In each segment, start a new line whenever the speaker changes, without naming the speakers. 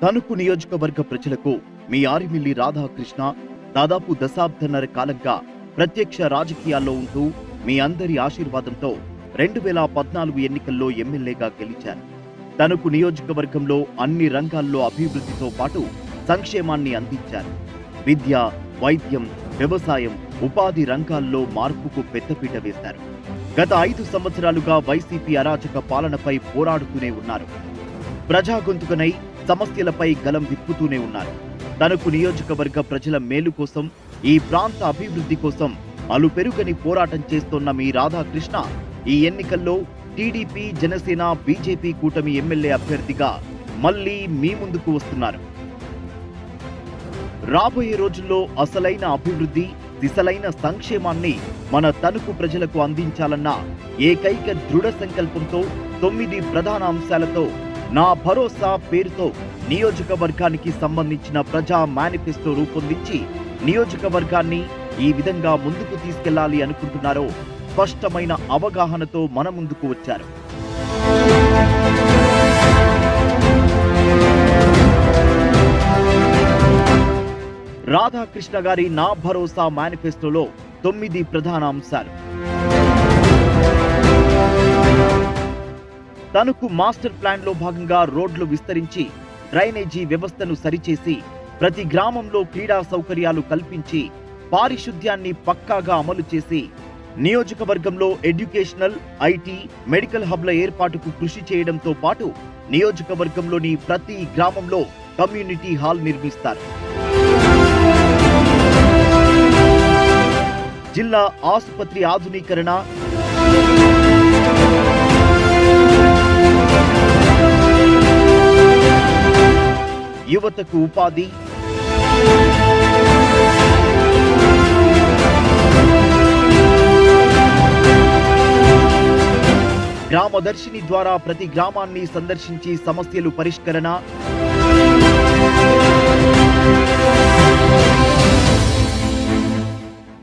తణుకు నియోజకవర్గ ప్రజలకు మీ ఆరిమిల్లి రాధాకృష్ణ దాదాపు దశాబ్దన్నర కాలంగా ప్రత్యక్ష రాజకీయాల్లో ఉంటూ మీ అందరి ఆశీర్వాదంతో 2014 ఎన్నికల్లో ఎమ్మెల్యేగా గెలిచారు. తణుకు నియోజకవర్గంలో అన్ని రంగాల్లో అభివృద్ధితో పాటు సంక్షేమాన్ని అందించారు. విద్య, వైద్యం, వ్యవసాయం, ఉపాధి రంగాల్లో మార్పుకు పెద్దపీట వేశారు. గత 5 సంవత్సరాలుగా వైసీపీ అరాచక పాలనపై పోరాడుతూనే ఉన్నారు. ప్రజా గొంతుకనై సమస్యలపై గలం విప్పుతూనే ఉన్నారు. తణుకు నియోజకవర్గ ప్రజల మేలు కోసం, ఈ ప్రాంత అభివృద్ధి కోసం అలుపెరుగని పోరాటం చేస్తున్న మీ రాధాకృష్ణ ఈ ఎన్నికల్లో టీడీపీ, జనసేన, బీజేపీ కూటమి ఎమ్మెల్యే అభ్యర్థిగా మళ్లీ మీ ముందుకు వస్తున్నారు. రాబోయే రోజుల్లో అసలైన అభివృద్ధి, దిశలైన సంక్షేమాన్ని మన తణుకు ప్రజలకు అందించాలన్న ఏకైక దృఢ సంకల్పంతో 9 ప్రధాన అంశాలతో నా భరోసా పేరుతో నియోజకవర్గానికి సంబంధించిన ప్రజా మేనిఫెస్టో రూపొందించి నియోజకవర్గాన్ని ఈ విధంగా ముందుకు తీసుకెళ్లాలి అనుకుంటున్నారో స్పష్టమైన అవగాహనతో మన ముందుకు వచ్చారు. రాధాకృష్ణ గారి నా భరోసా మేనిఫెస్టోలో 9 ప్రధాన అంశాలు. తణుకు మాస్టర్ ప్లాన్ లో భాగంగా రోడ్లు విస్తరించి, డ్రైనేజీ వ్యవస్థను సరిచేసి, ప్రతి గ్రామంలో క్రీడా సౌకర్యాలు కల్పించి, పారిశుద్ధ్యాన్ని పక్కాగా అమలు చేసి, నియోజకవర్గంలో ఎడ్యుకేషనల్, ఐటీ, మెడికల్ హబ్ల ఏర్పాటుకు కృషి చేయడంతో పాటు నియోజకవర్గంలోని ప్రతి గ్రామంలో కమ్యూనిటీ హాల్ నిర్మిస్తారు. జిల్లా ఆసుపత్రి ఆధునీకరణ, యువతకు ఉపాధి, గ్రామదర్శిని ద్వారా ప్రతి గ్రామాన్ని సందర్శించి సమస్యలు పరిష్కరణ,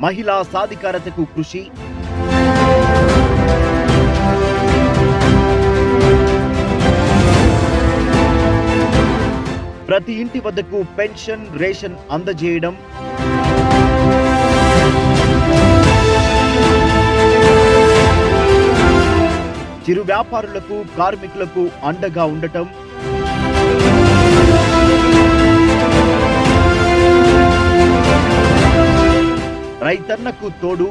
మహిళా సాధికారతకు కృషి, ప్రతి ఇంటి వద్దకు పెన్షన్, రేషన్ అందజేయడం, చిరు వ్యాపారులకు, కార్మికులకు అండగా ఉండటం, రైతన్నకు తోడు,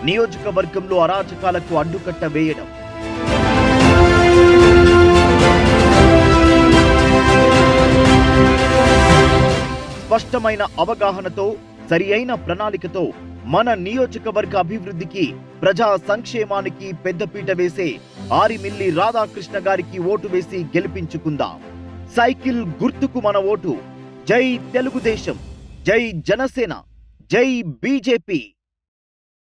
నియోజకవర్గంలో అరాచకాలకు అడ్డుకట్ట వేయడం, స్పష్టమైన అవగాహనతో, సరి అయిన ప్రణాళికతో మన నియోజకవర్గ అభివృద్ధికి, ప్రజా సంక్షేమానికి పెద్దపీట వేసే ఆరిమిల్లి రాధాకృష్ణ గారికి ఓటు వేసి గెలిపించుకుందాం. సైకిల్ గుర్తుకు మన ఓటు. జై తెలుగుదేశం, జై జనసేన, జై బీజేపీ.